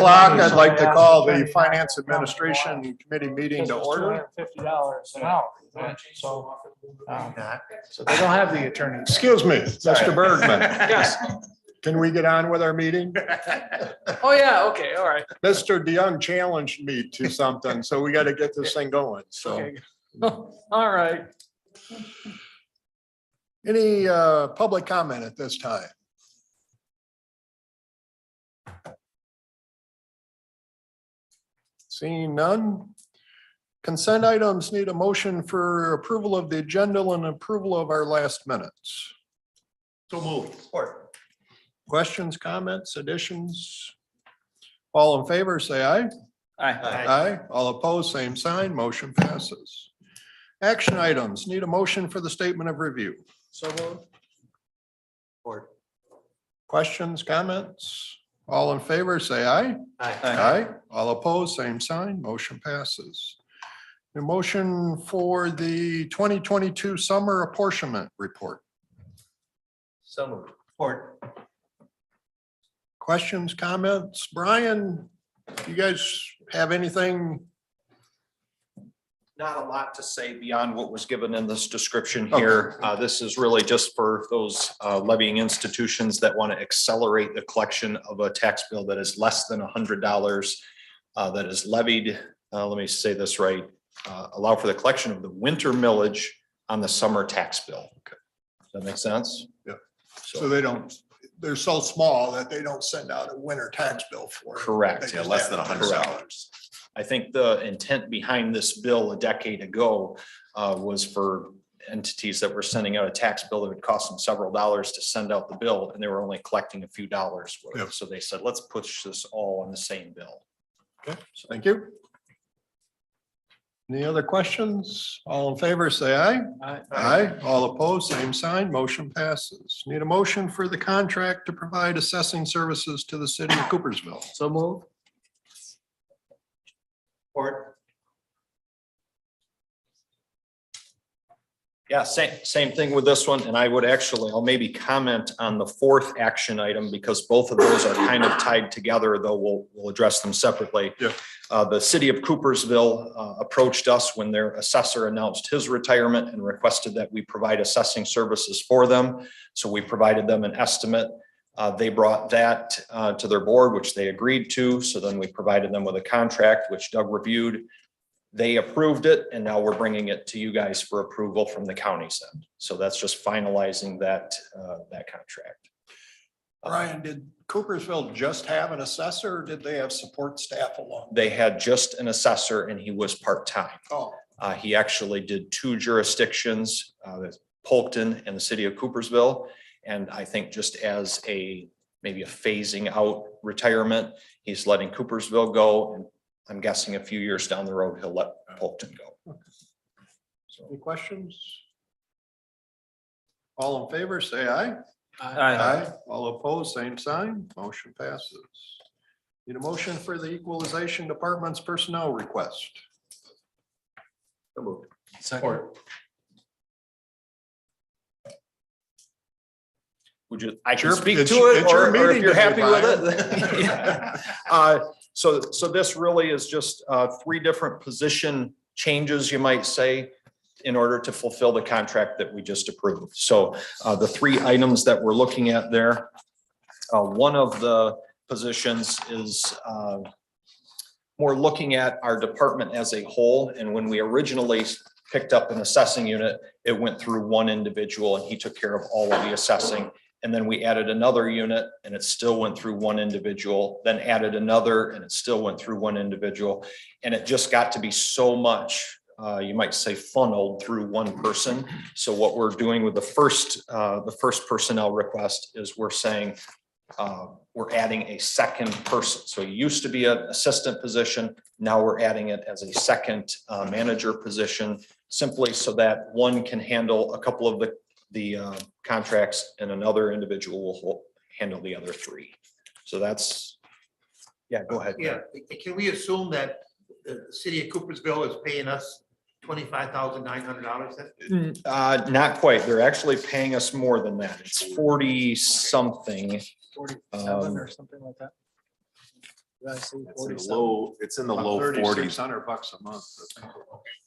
I'd like to call the Finance Administration Committee meeting to order. $250 an hour. So they don't have the attorney. Excuse me, Mr. Bergman. Yes. Can we get on with our meeting? Oh, yeah. Okay. All right. Mr. DeYoung challenged me to something, so we got to get this thing going. So Okay. All right. any public comment at this time? Seeing none. Consent items need a motion for approval of the agenda and approval of our last minutes. So moved. Questions, comments, additions? All in favor, say aye. Aye. Aye. All opposed, same sign. Motion passes. Action items need a motion for the statement of review. So moved. Questions, comments? All in favor, say aye. Aye. All opposed, same sign. Motion passes. The motion for the 2022 summer apportionment report. So moved. Support. Questions, comments? Brian, you guys have anything? Not a lot to say beyond what was given in this description here. This is really just for those levying institutions that want to accelerate the collection of a tax bill that is less than $100 that is levied. Let me say this right. Allow for the collection of the winter millage on the summer tax bill. Okay. Does that make sense? Yeah. So they don't, they're so small that they don't send out a winter tax bill for it. Correct. They Yeah, just less have than it. $100. I think the intent behind this bill a decade ago was for entities that were sending out a tax bill that would cost them several dollars to send out the bill, and they were only collecting a few dollars worth. Yep. So they said, let's push this all on the same bill. Okay, thank you. Any other questions? All in favor, say aye. Aye. Aye. All opposed, same sign. Motion passes. Need a motion for the contract to provide assessing services to the city of Coopersville. So moved. Support. Yeah, same thing with this one. And I would actually, I'll maybe comment on the fourth action item because both of those are kind of tied together, though we'll address them separately. Yeah. The city of Coopersville approached us when their assessor announced his retirement and requested that we provide assessing services for them. So we provided them an estimate. They brought that to their board, which they agreed to. So then we provided them with a contract, which Doug reviewed. They approved it, and now we're bringing it to you guys for approval from the county's end. So that's just finalizing that contract. Brian, did Coopersville just have an assessor or did they have support staff along? They had just an assessor and he was part-time. Oh, He actually did two jurisdictions, Polkton and the city of Coopersville. And I think just as maybe a phasing out retirement, he's letting Coopersville go. And I'm guessing a few years down the road, he'll let Polkton go. so any questions? All in favor, say aye. Aye. All opposed, same sign. Motion passes. Need a motion for the equalization department's personnel request. So moved. Support. Would you, I can Sure, speak it's- to it, it's your or if meeting you're today, happy with Brian. it. Yeah. So this really is just three different position changes, you might say, in order to fulfill the contract that we just approved. So the three items that we're looking at there, one of the positions is more looking at our department as a whole. And when we originally picked up an assessing unit, it went through one individual and he took care of all of the assessing. And then we added another unit and it still went through one individual, then added another and it still went through one individual. And it just got to be so much, you might say, funneled through one person. So what we're doing with the first personnel request is we're saying we're adding a second person. So it used to be an assistant position. Now we're adding it as a second manager position, simply so that one can handle a couple of the contracts and another individual will handle the other three. So that's, yeah, go ahead. Yeah, can we assume that the city of Coopersville is paying us $25,900? Not quite. They're actually paying us more than that. It's 40 something. 47 or something like that. Did I say It's in the 47? low, it's in the low forties. $3,600 a month. I think.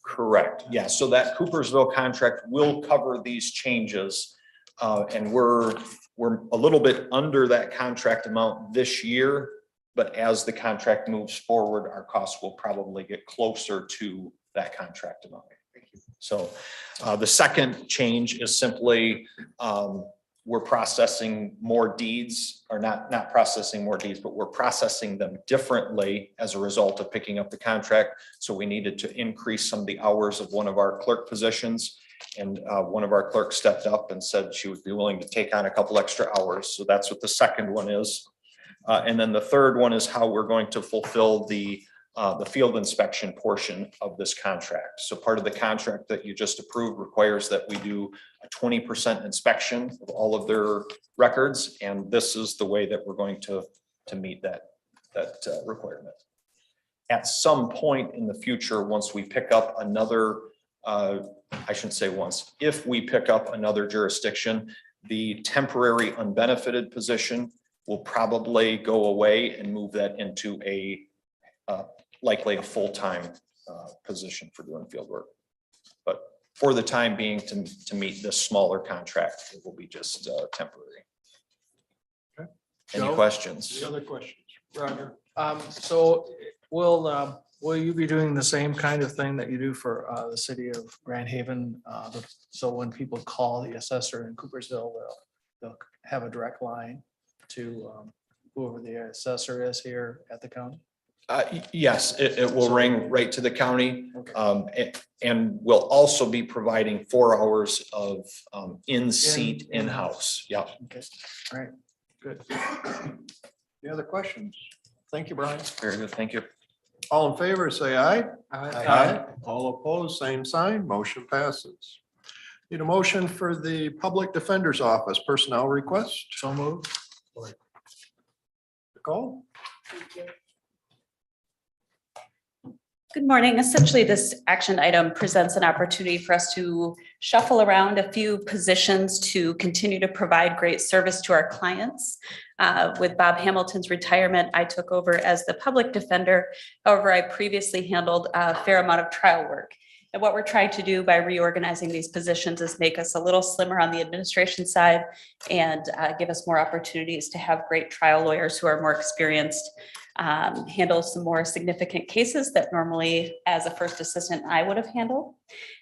Correct. Yeah. So that Coopersville contract will cover these changes. And we're a little bit under that contract amount this year. But as the contract moves forward, our costs will probably get closer to that contract amount. So the second change is simply we're processing more deeds, or not processing more deeds, but we're processing them differently as a result of picking up the contract. So we needed to increase some of the hours of one of our clerk positions. And one of our clerks stepped up and said she would be willing to take on a couple extra hours. So that's what the second one is. And then the third one is how we're going to fulfill the field inspection portion of this contract. So part of the contract that you just approved requires that we do a 20% inspection of all of their records. And this is the way that we're going to meet that requirement. At some point in the future, once we pick up another, I shouldn't say once, if we pick up another jurisdiction, the temporary unbenefited position will probably go away and move that into a likely a full-time position for doing field work. But for the time being, to meet this smaller contract, it will be just temporary. Okay. Any Joe? questions? Any other questions? Roger? So will you be doing the same kind of thing that you do for the city of Grand Haven? So when people call the assessor in Coopersville, they'll have a direct line to whoever the assessor is here at the county? Yes, it will ring right to the county. Okay. And we'll also be providing 4 hours of in-seat, in-house. Yeah. Okay, all right, good. Any other questions? Thank you, Brian. Very good. Thank you. All in favor, say aye. Aye. All opposed, same sign. Motion passes. Need a motion for the Public Defender's Office personnel request. So moved. Nicole? Good morning. Essentially, this action item presents an opportunity for us to shuffle around a few positions to continue to provide great service to our clients. With Bob Hamilton's retirement, I took over as the public defender. However, I previously handled a fair amount of trial work. And what we're trying to do by reorganizing these positions is make us a little slimmer on the administration side and give us more opportunities to have great trial lawyers who are more experienced, handle some more significant cases that normally as a first assistant I would have handled,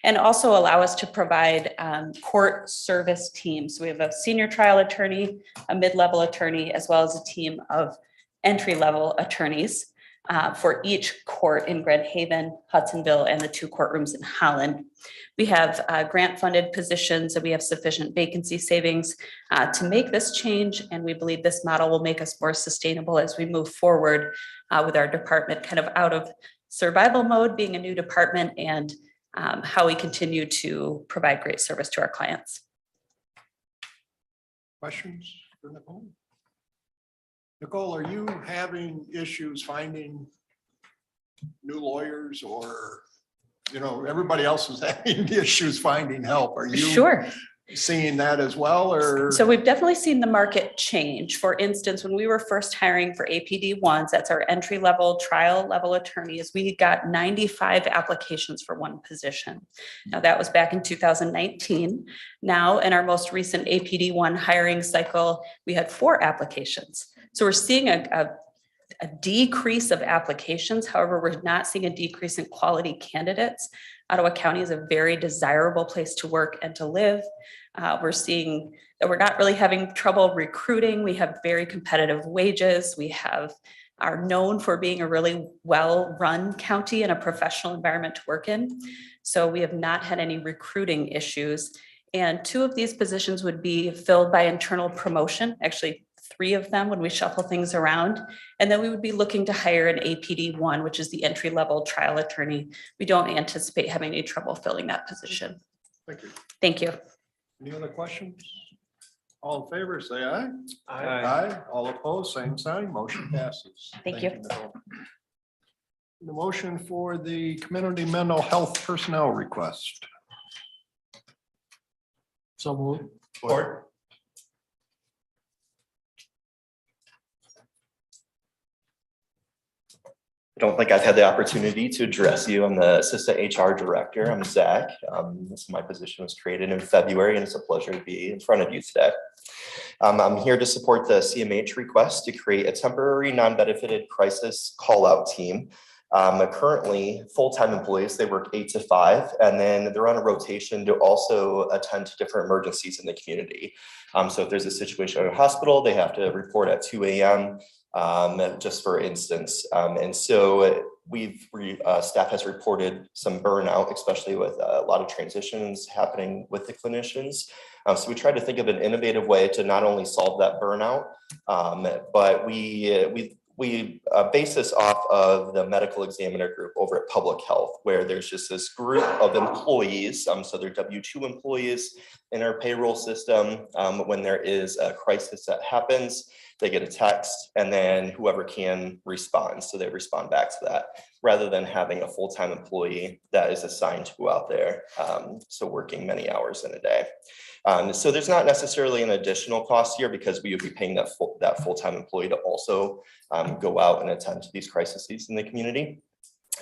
and also allow us to provide court service teams. We have a senior trial attorney, a mid-level attorney, as well as a team of entry-level attorneys for each court in Grand Haven, Hudsonville, and the 2 courtrooms in Holland. We have grant-funded positions and we have sufficient vacancy savings to make this change. And we believe this model will make us more sustainable as we move forward with our department kind of out of survival mode, being a new department, and how we continue to provide great service to our clients. Questions for Nicole? Nicole, are you having issues finding new lawyers, or, everybody else is having issues finding help? Are you Sure. seeing that as well, or? So we've definitely seen the market change. For instance, when we were first hiring for APD1s, that's our entry level trial level attorneys, we got 95 applications for one position. Now that was back in 2019. Now in our most recent APD1 hiring cycle, we had 4 applications. So we're seeing a decrease of applications. However, we're not seeing a decrease in quality candidates. Ottawa County is a very desirable place to work and to live. We're seeing that we're not really having trouble recruiting. We have very competitive wages. We are known for being a really well-run county and a professional environment to work in. So we have not had any recruiting issues. And 2 of these positions would be filled by internal promotion, actually 3 of them when we shuffle things around. And then we would be looking to hire an APD1, which is the entry-level trial attorney. We don't anticipate having any trouble filling that position. Thank you. Thank you. Any other questions? All in favor, say aye. Aye. All opposed, same sign. Motion passes. Thank you. Nicole. The motion for the community mental health personnel request. So moved. Support. don't think I've had the opportunity to address you. I'm the Assistant HR Director. I'm Zach. My position was created in February, and it's a pleasure to be in front of you today. I'm here to support the CMH request to create a temporary non-benefited crisis call-out team. Currently, full-time employees, they work 8 to 5, and then they're on a rotation to also attend to different emergencies in the community. So if there's a situation at a hospital, they have to report at 2 a.m. Just for instance. And so staff has reported some burnout, especially with a lot of transitions happening with the clinicians. So we tried to think of an innovative way to not only solve that burnout, but we base this off of the medical examiner group over at Public Health, where there's just this group of employees. So they're W-2 employees in our payroll system. When there is a crisis that happens, they get a text, and then whoever can responds. So they respond back to that, rather than having a full-time employee that is assigned to go out there. So working many hours in a day. So there's not necessarily an additional cost here, because we would be paying that full-time employee to also go out and attend to these crises in the community.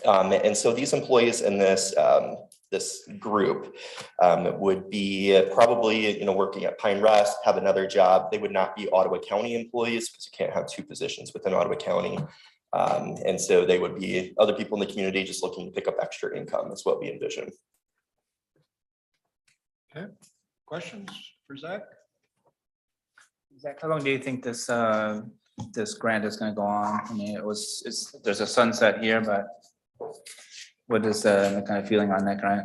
And so these employees in this group would be probably working at Pine Rest, have another job. They would not be Ottawa County employees, because you can't have 2 positions within Ottawa County. And so they would be other people in the community just looking to pick up extra income. That's what we envision. Okay, questions for Zach? Zach, how long do you think this this grant is going to go on? I mean, there's a sunset here, but what is the kind of feeling on that grant?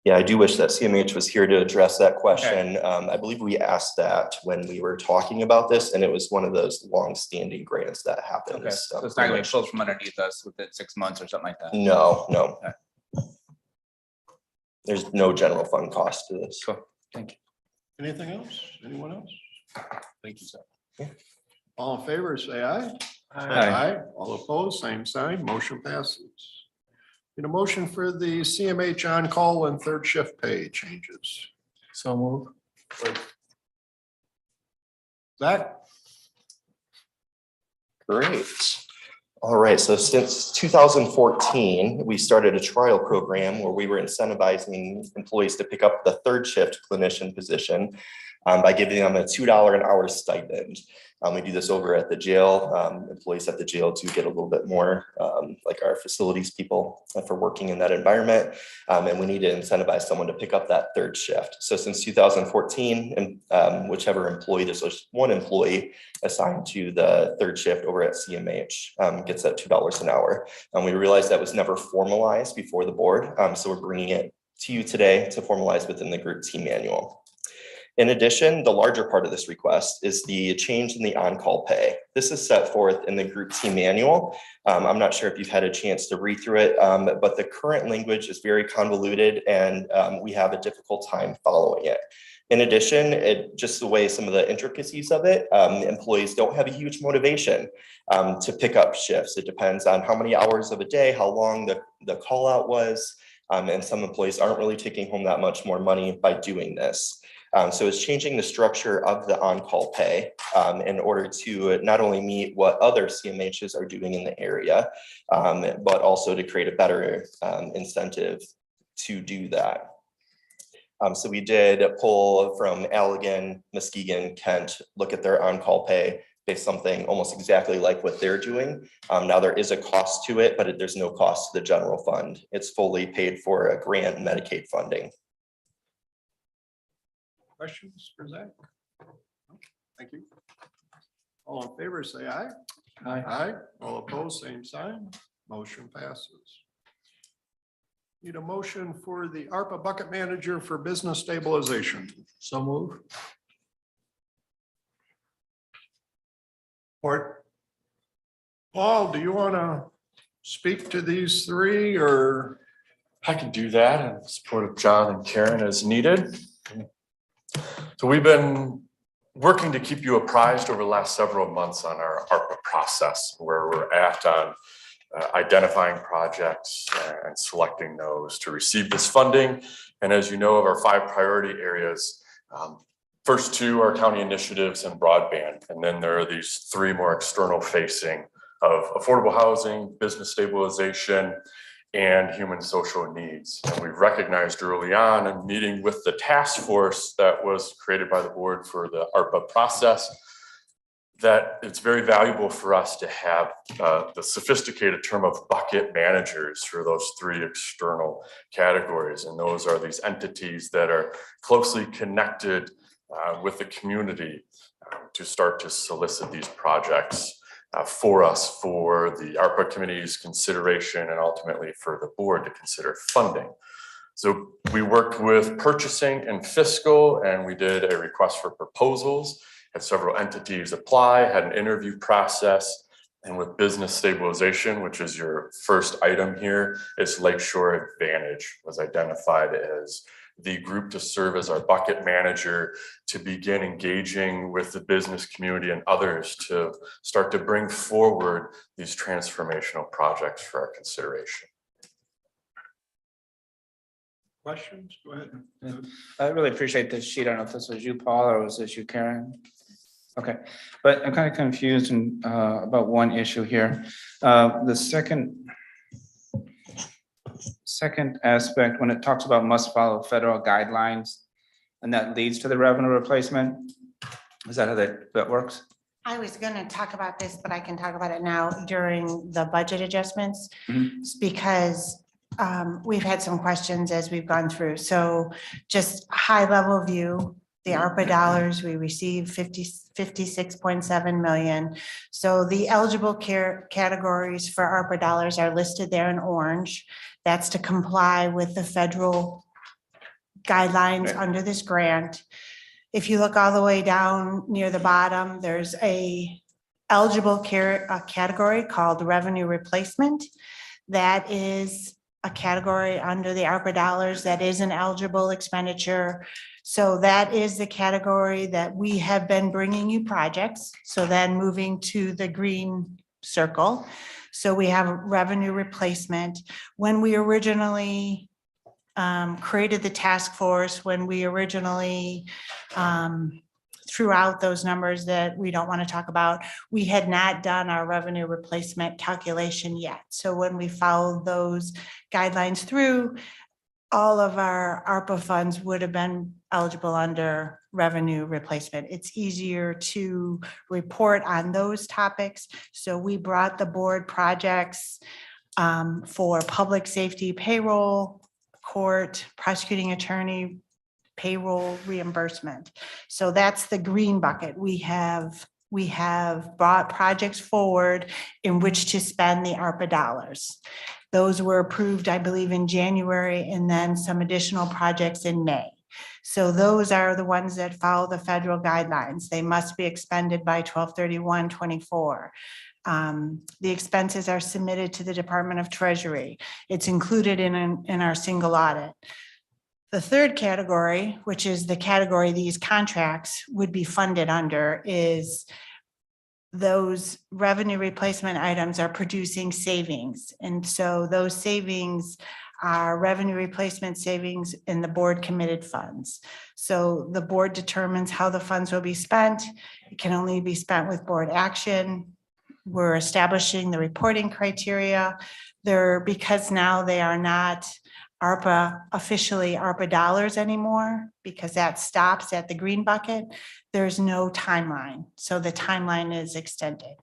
Yeah, I do wish that CMH was here to address that question. I believe we asked that when we were talking about this, and it was one of those long-standing grants that happens. Okay, so it's not going to be pulled from underneath us within 6 months or something like that? No. Okay. There's no general fund cost to this. Cool, thank you. Anything else? Anyone else? Thank you, sir. All in favor, say aye. Aye. All opposed, same sign. Motion passes. Need a motion for the CMH on-call and third shift pay changes. So move. Zach? Great. All right, so since 2014, we started a trial program where we were incentivizing employees to pick up the third shift clinician position by giving them a $2 an hour stipend. We do this over at the jail. Employees at the jail do get a little bit more, like our facilities people, for working in that environment. And we need to incentivize someone to pick up that third shift. So since 2014, and whichever employee, there's just one employee assigned to the third shift over at CMH gets that $2 an hour. And we realized that was never formalized before the board. So we're bringing it to you today to formalize within the group team manual. In addition, the larger part of this request is the change in the on-call pay. This is set forth in the group team manual. I'm not sure if you've had a chance to read through it, but the current language is very convoluted, and we have a difficult time following it. In addition, just the way some of the intricacies of it, employees don't have a huge motivation to pick up shifts. It depends on how many hours of a day, how long the call out was, and some employees aren't really taking home that much more money by doing this. So it's changing the structure of the on-call pay in order to not only meet what other CMHs are doing in the area, but also to create a better incentive to do that. So we did pull from Allegan, Muskegon, Kent, look at their on-call pay, based something almost exactly like what they're doing. Now there is a cost to it, but there's no cost to the general fund. It's fully paid for a grant and Medicaid funding. Questions for Zach? Thank you. All in favor, say aye. Aye. All opposed, same sign. Motion passes. Need a motion for the ARPA bucket manager for business stabilization. So move. Or Paul, do you want to speak to these three, or? I can do that in support of John and Karen as needed. So we've been working to keep you apprised over the last several months on our ARPA process, where we're at on identifying projects and selecting those to receive this funding. And as you know, of our 5 priority areas, first 2 are county initiatives and broadband. And then there are these 3 more external facing of affordable housing, business stabilization, and human social needs. And we recognized early on in meeting with the task force that was created by the board for the ARPA process that it's very valuable for us to have the sophisticated term of bucket managers for those three external categories. And those are these entities that are closely connected with the community to start to solicit these projects for us, for the ARPA committee's consideration, and ultimately for the board to consider funding. So we worked with purchasing and fiscal, and we did a request for proposals, had several entities apply, had an interview process, and with business stabilization, which is your first item here, it's Lakeshore Advantage was identified as the group to serve as our bucket manager to begin engaging with the business community and others to start to bring forward these transformational projects for our consideration. Questions? Go ahead. I really appreciate this sheet. I don't know if this was you, Paul, or was this you, Karen? Okay, but I'm kind of confused about one issue here. The second aspect, when it talks about must follow federal guidelines, and that leads to the revenue replacement. Is that how that works? I was gonna talk about this, but I can talk about it now during the budget adjustments. It's because we've had some questions as we've gone through. So just high level view, the ARPA dollars, we received 56.7 million. So the eligible care categories for ARPA dollars are listed there in orange. That's to comply with the federal guidelines under this grant. If you look all the way down near the bottom, there's a eligible care category called revenue replacement. That is a category under the ARPA dollars that is an eligible expenditure. So that is the category that we have been bringing you projects. So then moving to the green circle. So we have revenue replacement. When we originally created the task force, when we originally threw out those numbers that we don't want to talk about, we had not done our revenue replacement calculation yet. So when we followed those guidelines through, all of our ARPA funds would have been eligible under revenue replacement. It's easier to report on those topics. So we brought the board projects for public safety payroll, court, prosecuting attorney, payroll reimbursement. So that's the green bucket. We have brought projects forward in which to spend the ARPA dollars. Those were approved, I believe, in January, and then some additional projects in May. So those are the ones that follow the federal guidelines. They must be expended by 12/31/24. The expenses are submitted to the Department of Treasury. It's included in our single audit. The third category, which is the category these contracts would be funded under, is those revenue replacement items are producing savings. And so those savings are revenue replacement savings in the board committed funds. So the board determines how the funds will be spent. It can only be spent with board action. We're establishing the reporting criteria. Because now they are not officially ARPA dollars anymore, because that stops at the green bucket, there's no timeline. So the timeline is extended.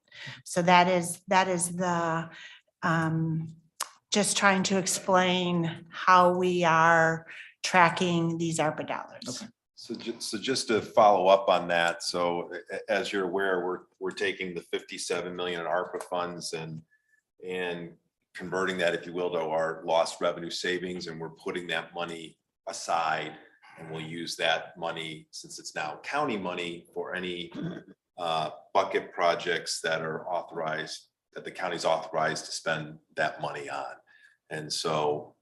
So that is the, just trying to explain how we are tracking these ARPA dollars. Okay. So just to follow up on that, so as you're aware, we're taking the 57 million in ARPA funds and converting that, if you will, to our lost revenue savings, and we're putting that money aside, and we'll use that money, since it's now county money, for any bucket projects that are authorized, that the county's authorized to spend that money on. And so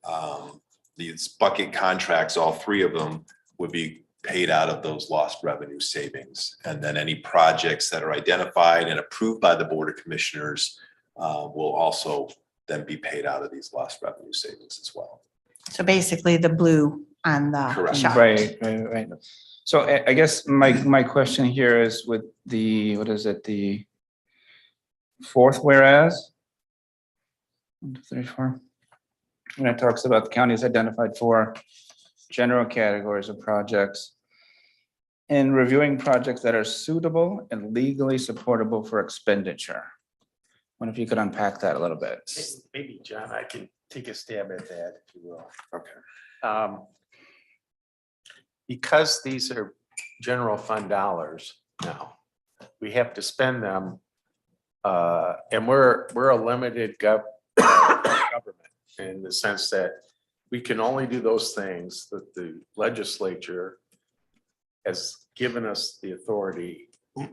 these bucket contracts, all three of them, would be paid out of those lost revenue savings. And then any projects that are identified and approved by the Board of Commissioners will also then be paid out of these lost revenue savings as well. So basically the blue on the Correct. chart. Right. So I guess my question here is with the, what is it, the fourth whereas. 1, 2, 3, 4. When it talks about the county has identified 4 general categories of projects. In reviewing projects that are suitable and legally supportable for expenditure. Wonder if you could unpack that a little bit. Maybe, John, I can take a stab at that, if you will. Okay. Because these are general fund dollars now, we have to spend them. And we're a limited government in the sense that we can only do those things that the legislature has given us the authority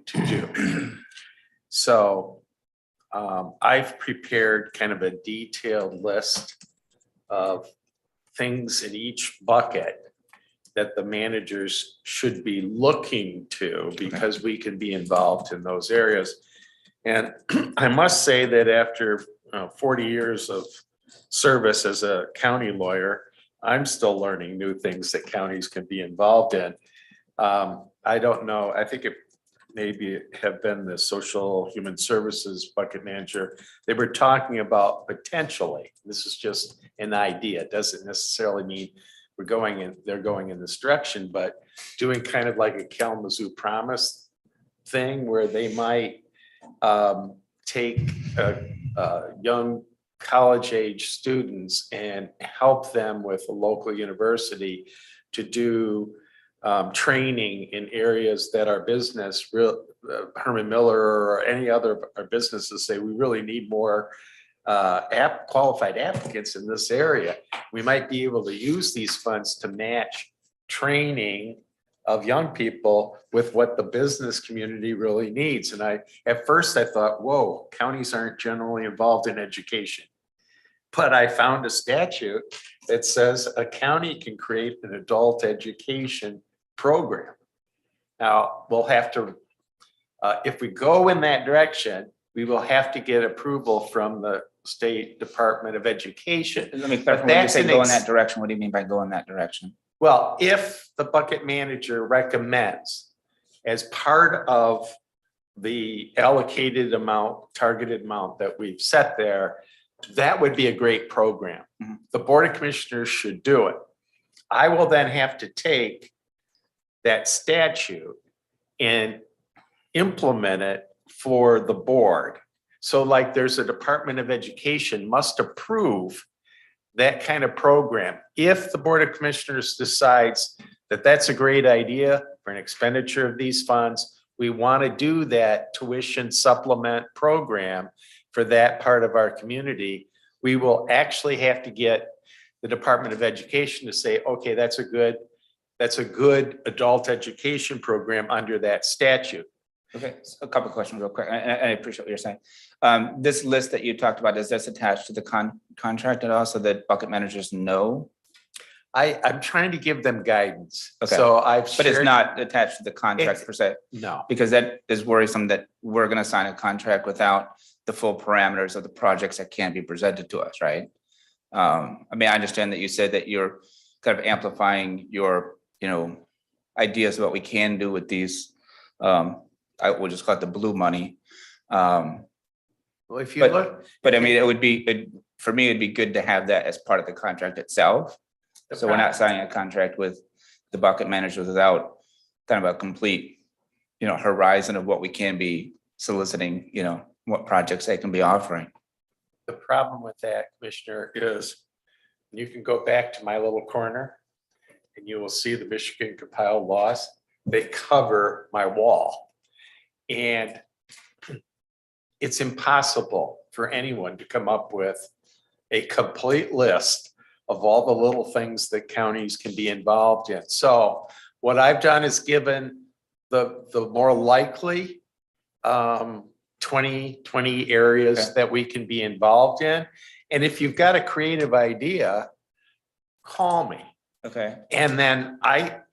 to do. So I've prepared kind of a detailed list of things in each bucket that the managers should be looking to because we can be involved in those areas. And I must say that after 40 years of service as a county lawyer, I'm still learning new things that counties can be involved in. I don't know, I think it maybe have been the social human services bucket manager. They were talking about potentially, this is just an idea, it doesn't necessarily mean they're going in this direction, but doing kind of like a Kalamazoo Promise thing where they might take young college age students and help them with a local university to do training in areas that our business, Herman Miller or any other our businesses say we really need more qualified applicants in this area. We might be able to use these funds to match training of young people with what the business community really needs. And at first I thought, whoa, counties aren't generally involved in education. But I found a statute that says a county can create an adult education program. Now, we'll have to, if we go in that direction, we will have to get approval from the State Department of Education. Let me clarify, when you say go in that direction, what do you mean by go in that direction? Well, if the bucket manager recommends as part of the allocated amount, targeted amount that we've set there, that would be a great program. Mhm. The Board of Commissioners should do it. I will then have to take that statute and implement it for the board. So like there's a Department of Education must approve that kind of program. If the Board of Commissioners decides that that's a great idea for an expenditure of these funds, we want to do that tuition supplement program for that part of our community, we will actually have to get the Department of Education to say, okay, that's a good adult education program under that statute. Okay, so a couple of questions real quick. I appreciate what you're saying. This list that you talked about, is this attached to the contract at all so that bucket managers know? I'm trying to give them guidance. Okay. So But it's not attached to the contract per se, No, because that is worrisome that we're gonna sign a contract without the full parameters of the projects that can be presented to us, right? I mean, I understand that you said that you're kind of amplifying your, ideas of what we can do with these, I would just call it the blue money. well, if you But- look. But I mean, for me, it'd be good to have that as part of the contract itself. So we're not signing a contract with the bucket managers without kind of a complete, horizon of what we can be soliciting, what projects they can be offering. The problem with that, Commissioner, is you can go back to my little corner and you will see the Michigan compiled laws. They cover my wall. And it's impossible for anyone to come up with a complete list of all the little things that counties can be involved in. So what I've done is given the more likely 20 areas Okay. that we can be involved in. And if you've got a creative idea, call me. Okay, And then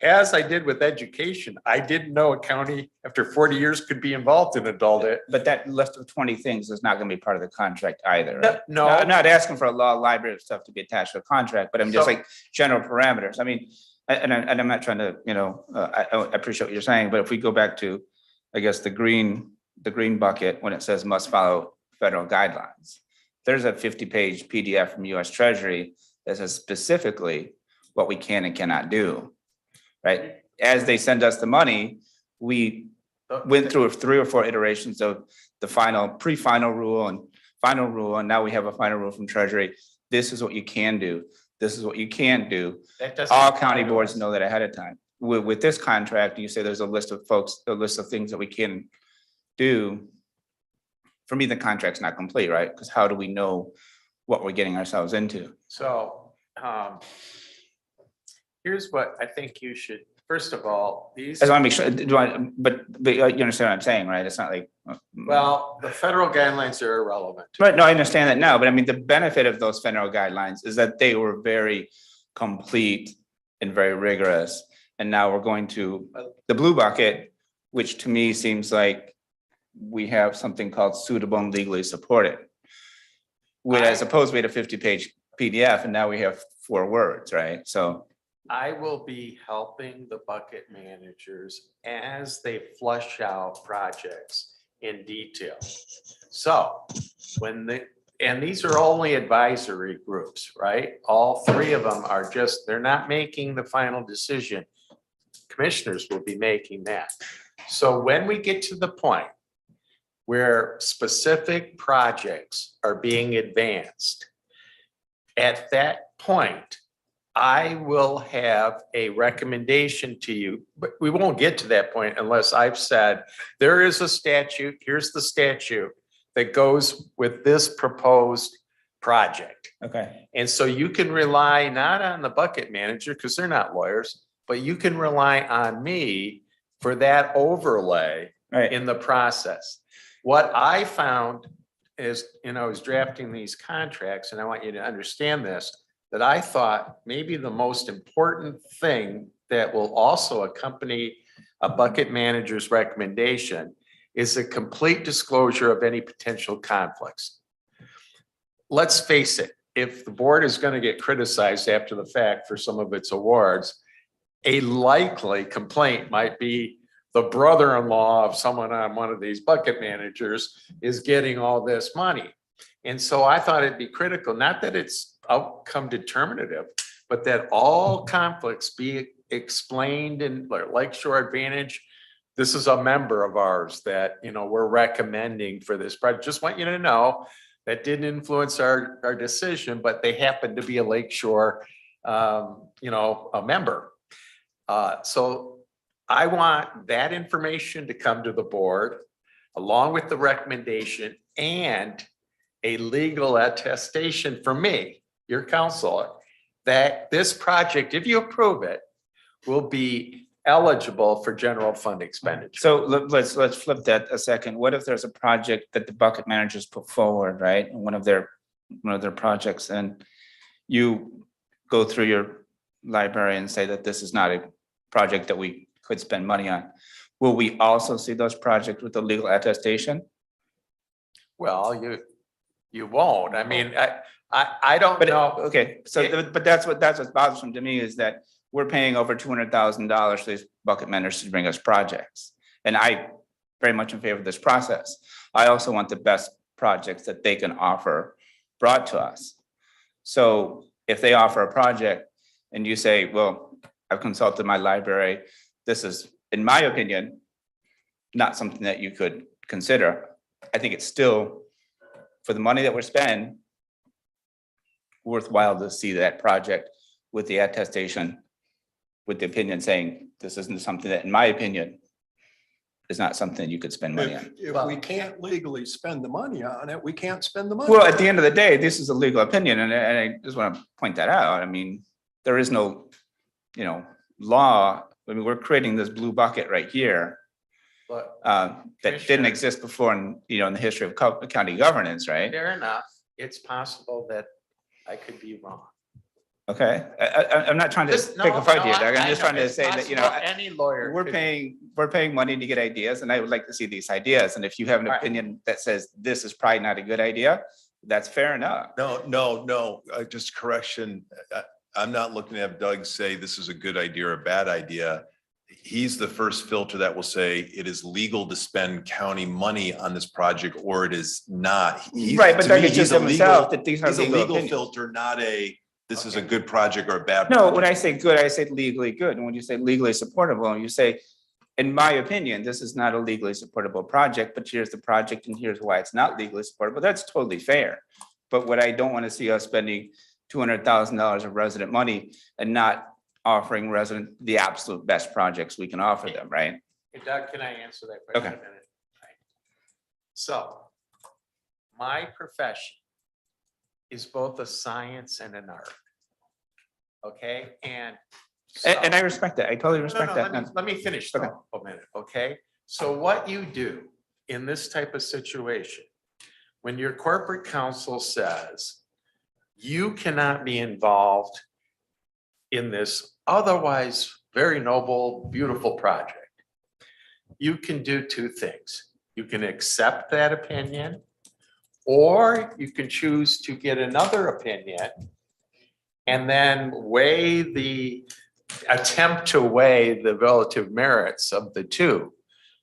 as I did with education, I didn't know a county after 40 years could be involved in adult ed. but that list of 20 things is not gonna be part of the contract either, right? No, I'm not asking for a law library of stuff to be attached to a contract, but I'm just So- like general parameters. I mean, and I'm not trying to, I appreciate what you're saying, but if we go back to, I guess, the green bucket, when it says must follow federal guidelines. There's a 50-page PDF from US Treasury that says specifically what we can and cannot do, right? As they send us the money, we went through 3 or 4 iterations of the final, pre-final rule and final rule, and now we have a final rule from Treasury. This is what you can do. This is what you can't do. That doesn't All apply county to boards us. know that ahead of time. With this contract, you say there's a list of folks, a list of things that we can do. For me, the contract's not complete, right? Because how do we know what we're getting ourselves into? So, here's what I think you should, first of all, I just want to make sure, but you understand what I'm saying, right? It's not like. well, the federal guidelines are irrelevant. Right, no, I understand that now, but I mean, the benefit of those federal guidelines is that they were very complete and very rigorous. And now we're going to the blue bucket, which to me seems like we have something called suitable and legally supported. As opposed, we had a 50-page PDF and now we have 4 words, right? So. I will be helping the bucket managers as they flush out projects in detail. So and these are only advisory groups, right? All 3 of them are just, they're not making the final decision. Commissioners will be making that. So when we get to the point where specific projects are being advanced, at that point, I will have a recommendation to you, but we won't get to that point unless I've said, there is a statute, here's the statute that goes with this proposed project. Okay. And so you can rely not on the bucket manager, because they're not lawyers, but you can rely on me for that overlay in the process. What I found is, I was drafting these contracts, and I want you to understand this, that I thought maybe the most important thing that will also accompany a bucket manager's recommendation is a complete disclosure of any potential conflicts. Let's face it, if the board is going to get criticized after the fact for some of its awards, a likely complaint might be the brother-in-law of someone on one of these bucket managers is getting all this money. And so I thought it'd be critical, not that it's outcome determinative, but that all conflicts be explained in Lakeshore Advantage. This is a member of ours that, we're recommending for this project. Just want you to know that didn't influence our decision, but they happen to be a Lakeshore, a member. So I want that information to come to the board along with the recommendation and a legal attestation from me, your counselor, that this project, if you approve it, will be eligible for general fund expenditure. So let's flip that a second. What if there's a project that the bucket managers put forward, right? And one of their projects, and you go through your library and say that this is not a project that we could spend money on. Will we also see those projects with the legal attestation? Well, you won't. I mean, I don't know. Okay, so but that's what's bothersome to me is that we're paying over $200,000 for these bucket managers to bring us projects. And I very much in favor of this process. I also want the best projects that they can offer brought to us. So if they offer a project and you say, well, I've consulted my library, this is, in my opinion, not something that you could consider. I think it's still, for the money that we're spending, worthwhile to see that project with the attestation, with the opinion saying, this isn't something that, in my opinion, is not something you could spend money on. If we can't legally spend the money on it, we can't spend the money. Well, at the end of the day, this is a legal opinion, and I just want to point that out. I mean, there is no, law. I mean, we're creating this blue bucket right here But that didn't exist before in the history of county governance, right? fair enough. It's possible that I could be wrong. Okay, I'm not trying to pick a fight here, Doug. I'm just trying to say that, Any lawyer. we're paying money to get ideas, and I would like to see these ideas. And if you have an Right. opinion that says this is probably not a good idea, that's fair enough. No, just correction. I'm not looking to have Doug say this is a good idea or a bad idea. he's the first filter that will say it is legal to spend county money on this project or it is not. Right, but To Doug me, has he's just a himself legal- that these are He's a legal legal opinions. filter, not a, this is a good project or a bad. No, when I project. say good, I say legally good. And when you say legally supportable, you say, in my opinion, this is not a legally supportable project, but here's the project and here's why it's not legally supportable. That's totally fair. But what I don't want to see us spending $200,000 of resident money and not offering resident the absolute best projects we can offer them, right? Hey, Doug, can I answer that question Okay. a minute? Right. So my profession is both a science and an art. Okay, and. And I respect that. I totally No, respect no, that. let me finish Okay. though, a minute, okay? So what you do in this type of situation, when your corporate counsel says you cannot be involved in this otherwise very noble, beautiful project, you can do two things. You can accept that opinion, or you can choose to get another opinion and then attempt to weigh the relative merits of the two.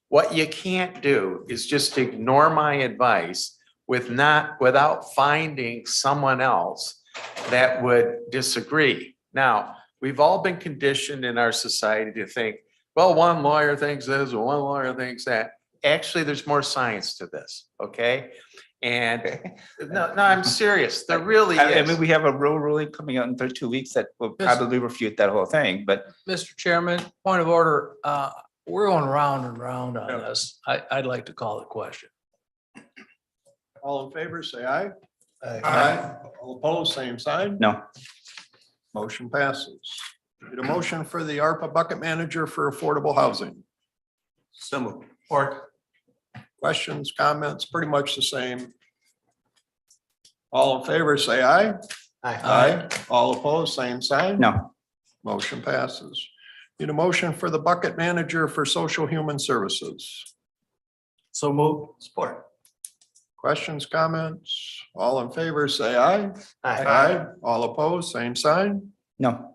What you can't do is just ignore my advice without finding someone else that would disagree. Now, we've all been conditioned in our society to think, well, one lawyer thinks this, or one lawyer thinks that. Actually, there's more science to this, okay? And no, I'm serious. There really I mean, is. we have a rule ruling coming out in 2 weeks that will Yes. probably refute that whole thing, but Mr. Chairman, point of order, we're going round and round on this. I'd like to call the question. All in favor, say aye. Aye. All opposed, same sign. no. Motion passes. Need a motion for the ARPA bucket manager for affordable housing. So moved. Questions, comments, pretty much the same. All in favor, say aye. All opposed, same sign. No. Motion passes. Need a motion for the bucket manager for social human services. So move. Support. Questions, comments? All in favor, say aye. All opposed, same sign. No.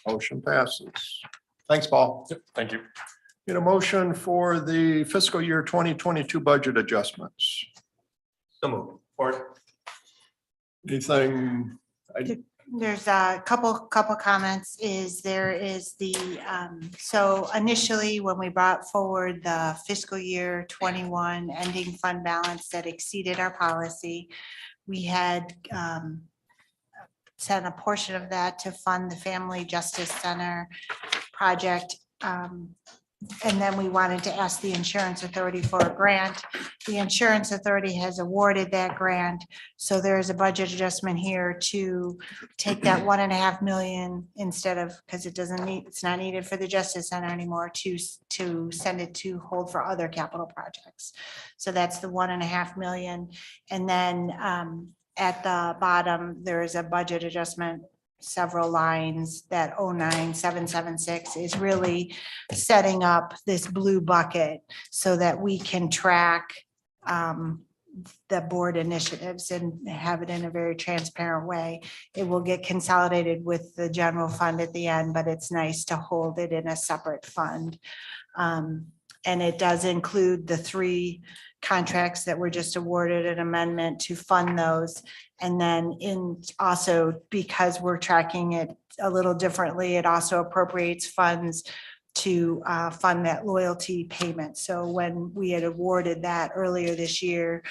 Motion passes. Thanks, Paul. Thank you. Need a motion for the fiscal year 2022 budget adjustments. So move. Anything? There's a couple comments there is the, so initially, when we brought forward the fiscal year 21 ending fund balance that exceeded our policy, we had sent a portion of that to fund the Family Justice Center project. And then we wanted to ask the insurance authority for a grant. The insurance authority has awarded that grant. So there is a budget adjustment here to take that 1.5 million instead of, because it's not needed for the Justice Center anymore, to send it to hold for other capital projects. So that's the 1.5 million. And then at the bottom, there is a budget adjustment, several lines, that 09776 is really setting up this blue bucket so that we can track the board initiatives and have it in a very transparent way. It will get consolidated with the general fund at the end, but it's nice to hold it in a separate fund. And it does include the 3 contracts that were just awarded an amendment to fund those. And then also, because we're tracking it a little differently, it also appropriates funds to fund that loyalty payment. So when we had awarded that earlier this year,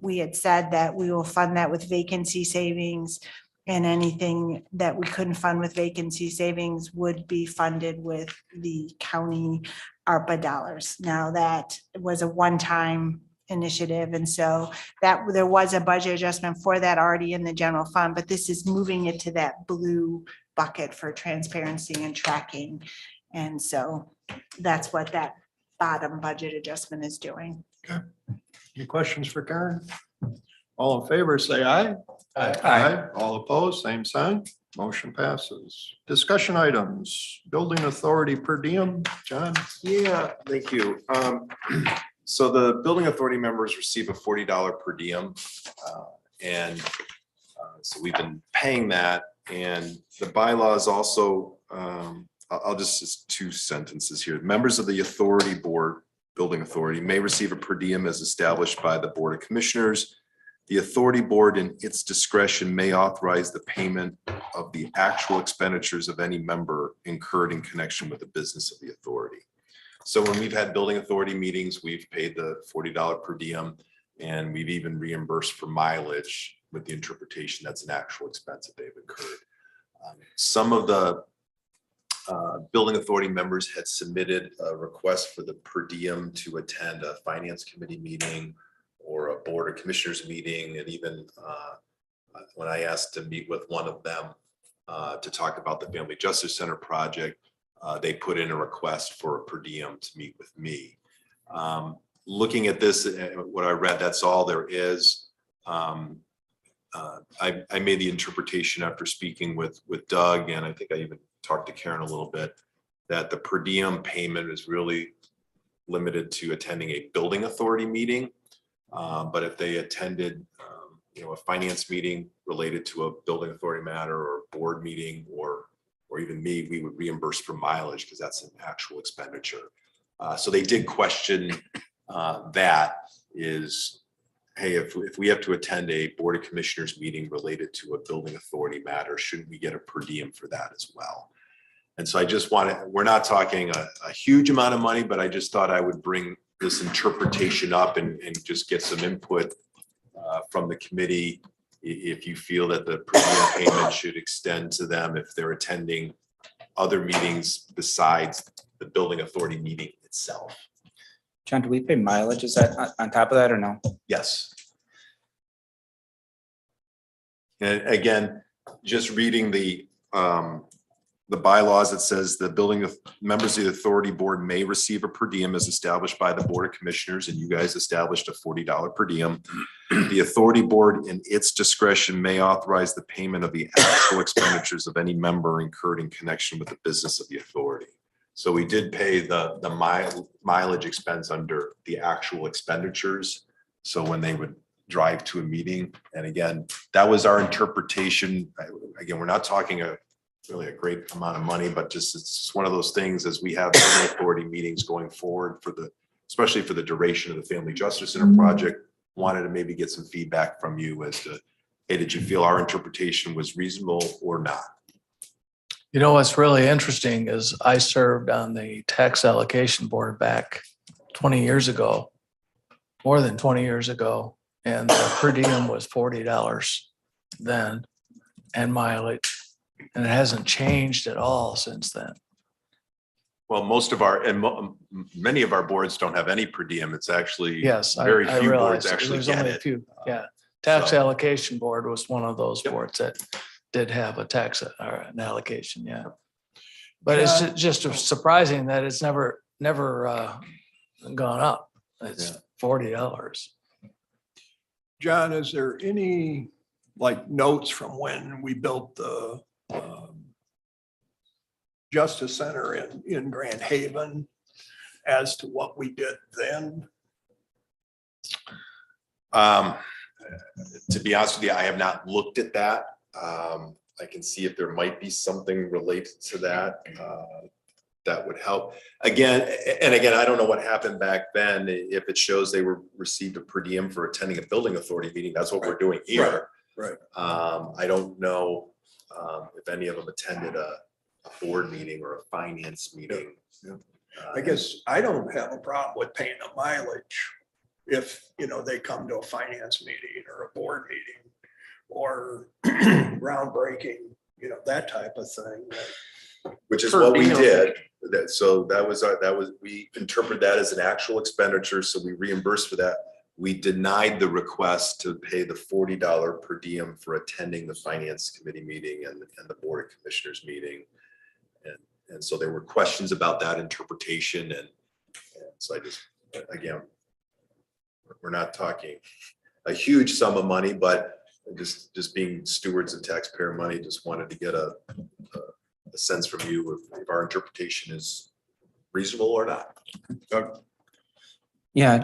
we had said that we will fund that with vacancy savings, and anything that we couldn't fund with vacancy savings would be funded with the county ARPA dollars. Now, that was a one-time initiative, and so that there was a budget adjustment for that already in the general fund, but this is moving it to that blue bucket for transparency and tracking. And so that's what that bottom budget adjustment is doing. Any questions for Karen? All in favor, say aye. All opposed, same sign. Motion passes. Discussion items, building authority per diem, John? Yeah, thank you. So the building authority members receive a $40 per diem. And so we've been paying that, and the bylaws also I'll just 2 sentences here. Members of the authority board, building authority, may receive a per diem as established by the Board of Commissioners. The authority board in its discretion may authorize the payment of the actual expenditures of any member incurred in connection with the business of the authority. So when we've had building authority meetings, we've paid the $40 per diem, and we've even reimbursed for mileage with the interpretation that's an actual expense that they've incurred. Some of the building authority members had submitted a request for the per diem to attend a finance committee meeting or a board of commissioners meeting. And even when I asked to meet with one of them to talk about the Family Justice Center project, they put in a request for a per diem to meet with me. Looking at this, what I read, that's all there is. I made the interpretation after speaking with Doug, and I think I even talked to Karen a little bit, that the per diem payment is really limited to attending a building authority meeting. But if they attended, a finance meeting related to a building authority matter or board meeting, or even me, we would reimburse for mileage because that's an actual expenditure. So they did question that is, hey, if we have to attend a board of commissioners meeting related to a building authority matter, shouldn't we get a per diem for that as well? And so I just we're not talking a huge amount of money, but I just thought I would bring this interpretation up and just get some input from the committee if you feel that the per diem payment should extend to them if they're attending other meetings besides the building authority meeting itself. John, do we pay mileage? Is that on top of that or no? Yes. And again, just reading the bylaws, it says the members of the authority board may receive a per diem as established by the Board of Commissioners, and you guys established a $40 per diem. The authority board in its discretion may authorize the payment of the actual expenditures of any member incurred in connection with the business of the authority. So we did pay the mileage expense under the actual expenditures. So when they would drive to a meeting, and again, that was our interpretation. Again, we're not talking really a great amount of money, but just it's one of those things as we have authority meetings going forward especially for the duration of the Family Justice Center project, wanted to maybe get some feedback from you as to, hey, did you feel our interpretation was reasonable or not? You know, what's really interesting is I served on the tax allocation board back 20 years ago, more than 20 years ago. And the per diem was $40 then and mileage. And it hasn't changed at all since then. Well, many of our boards don't have any per diem. It's actually Yes, very I few realize boards actually there's get only a it. few. Yeah. Tax So- allocation board was one of those Yep. boards that did have a tax or an allocation. Yeah. But it's just surprising that it's never gone up. It's $40. John, is there any notes from when we built the Justice Center in Grand Haven as to what we did then? To be honest with you, I have not looked at that. I can see if there might be something related to that that would help. Again, I don't know what happened back then. If it shows they received a per diem for attending a building authority meeting, that's what we're doing here. Right. I don't know if any of them attended a board meeting or a finance meeting. Yeah. I guess I don't have a problem with paying the mileage if, they come to a finance meeting or a board meeting or groundbreaking, that type of thing. Which is Per what we diem. did. We interpreted that as an actual expenditure, so we reimbursed for that. We denied the request to pay the $40 per diem for attending the finance committee meeting and the board of commissioners meeting. And so there were questions about that interpretation. And so again, we're not talking a huge sum of money, but just being stewards of taxpayer money, just wanted to get a sense from you if our interpretation is reasonable or not. Yeah,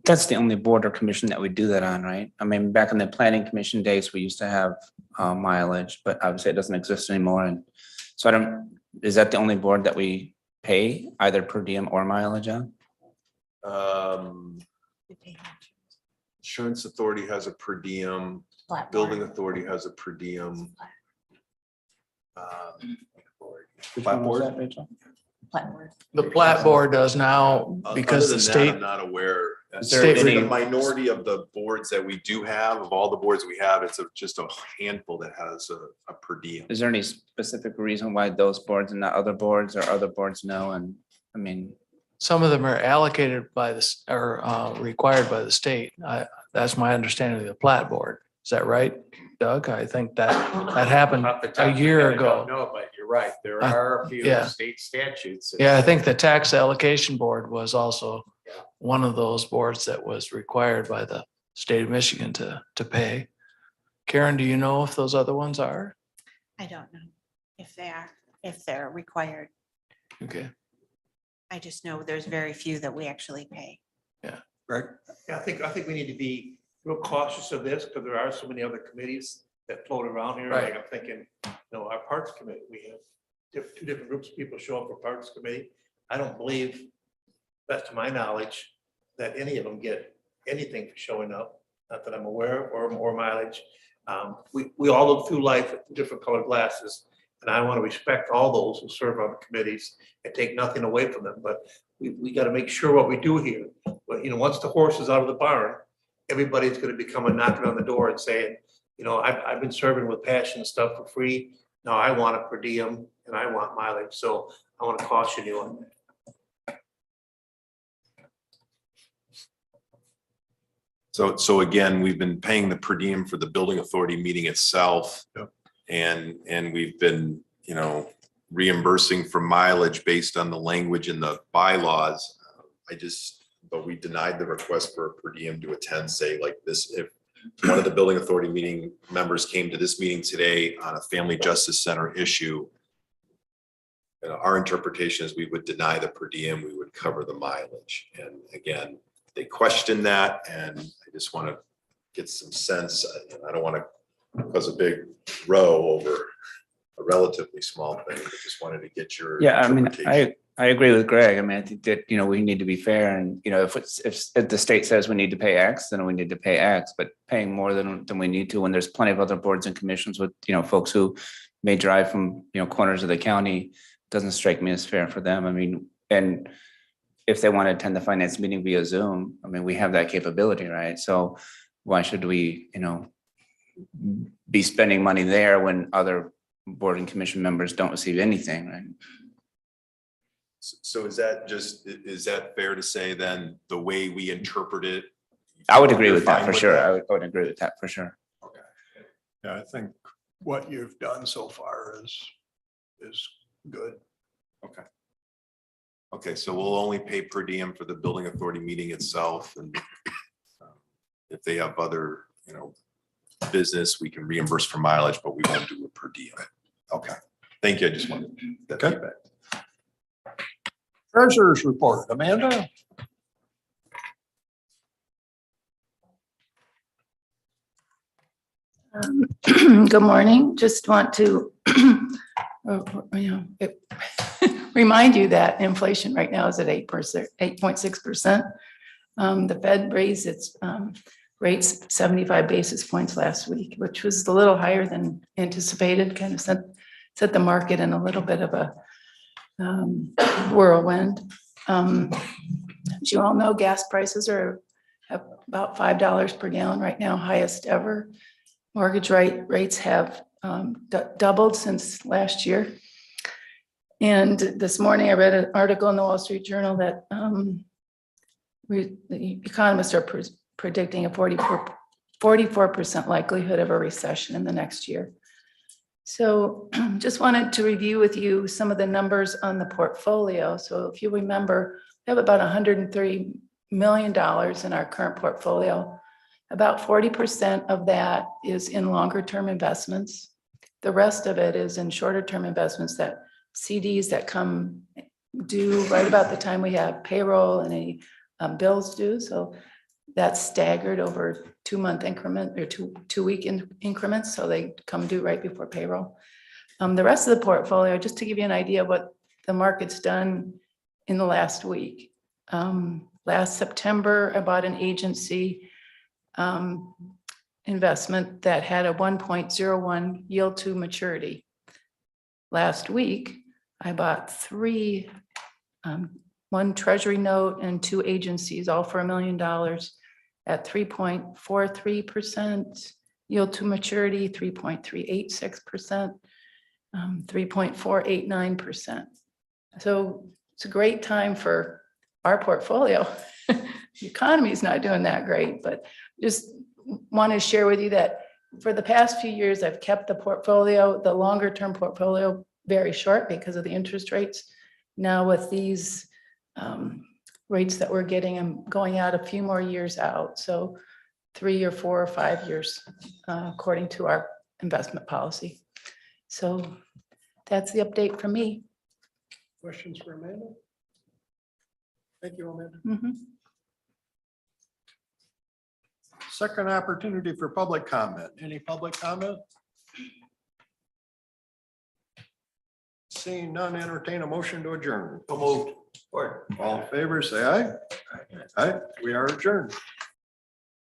that's the only board or commission that we do that on, right? I mean, back in the planning commission days, we used to have mileage, but obviously it doesn't exist anymore. And so is that the only board that we pay either per diem or mileage on? Insurance authority has a per diem, building authority has a per diem. Which one was that, Rachel? The plat board does now because Other the than that, state, I'm not aware. State- For the minority of the boards that we do have, of all the boards we have, it's just a handful that has a per diem. Is there any specific reason why those boards and not other boards or other boards no? And I mean, some of them are allocated by this or required by the state. That's my understanding of the plat board. Is that right, Doug? I think that happened Off the top a of my year head, I ago. don't know, but you're right. There are a few yeah. state statutes. that Yeah, I say- think the tax allocation board was also one of those boards that was required by the state of Michigan to pay. Karen, do you know if those other ones are? I don't know if they're required. Okay, I just know there's very few that we actually pay. Greg? Yeah, I think we need to be real cautious of this because there are so many other committees that float around here. Right. Like I'm thinking, our Parks Committee, we have two different groups of people show up for Parks Committee. I don't believe, best to my knowledge, that any of them get anything for showing up, not that I'm aware, or mileage. We all look through life with different colored glasses, and I want to respect all those who serve on the committees and take nothing away from them, but we got to make sure what we do here. But, once the horse is out of the barn, everybody's going to be coming knocking on the door and saying, I've been serving with passion and stuff for free. Now I want a per diem and I want mileage. So I want to caution you on that. So again, we've been paying the per diem for the building authority meeting itself. Yep. And we've been, reimbursing for mileage based on the language in the bylaws. But we denied the request for a per diem to attend, say like this, if one of the building authority meeting members came to this meeting today on a family justice center issue. Our interpretation is we would deny the per diem, we would cover the mileage. And again, they questioned that, and I just want to get some sense. I don't want to cause a big row over a relatively small thing, but just wanted to get your. yeah, I mean, interpretation. I agree with Greg. I mean, I think that, we need to be fair and, if the state says we need to pay X, then we need to pay X, but paying more than we need to when there's plenty of other boards and commissions with, folks who may drive from, corners of the county, doesn't strike me as fair for them. I mean, and if they want to attend the finance meeting via Zoom, I mean, we have that capability, right? So why should we, be spending money there when other board and commission members don't receive anything, right? So is that fair to say then, the way we interpret it? I would agree with that Fine for with sure. that? I would agree with that for sure. Yeah, I think what you've done so far is good. Okay, so we'll only pay per diem for the building authority meeting itself, and if they have other, business, we can reimburse for mileage, but we won't do a per diem. Okay, thank you. I just wanted that Okay. feedback. Treasurer's report, Amanda? Good morning. Just want to, remind you that inflation right now is at 8%, 8.6%. The Fed raised its rates 75 basis points last week, which was a little higher than anticipated, kind of set the market in a little bit of a whirlwind. As you all know, gas prices are about $5 per gallon right now, highest ever. Mortgage rates have doubled since last year. And this morning I read an article in the Wall Street Journal that the economists are predicting a 44% likelihood of a recession in the next year. So just wanted to review with you some of the numbers on the portfolio. So if you remember, we have about $130 million in our current portfolio. About 40% of that is in longer term investments. The rest of it is in shorter term investments, that CDs that come due right about the time we have payroll and any bills due. So that's staggered over 2-month increment or two week increments. So they come due right before payroll. The rest of the portfolio, just to give you an idea of what the market's done in the last week. Last September, I bought an agency investment that had a 1.01 yield to maturity. Last week, I bought three, one treasury note and two agencies, all for $1 million at 3.43% yield to maturity, 3.386%, 3.489%. So it's a great time for our portfolio. The economy is not doing that great, but just want to share with you that for the past few years, I've kept the portfolio, the longer term portfolio, very short because of the interest rates. Now with these rates that we're getting, I'm going out a few more years out. So 3 or 4 or 5 years, according to our investment policy. So that's the update from me. Questions for Amanda? Thank you, Amanda. Mhm. Second opportunity for public comment. Any public comment? Seeing none, entertain a motion to adjourn. So moved. All in favor, say aye. Aye, we are adjourned.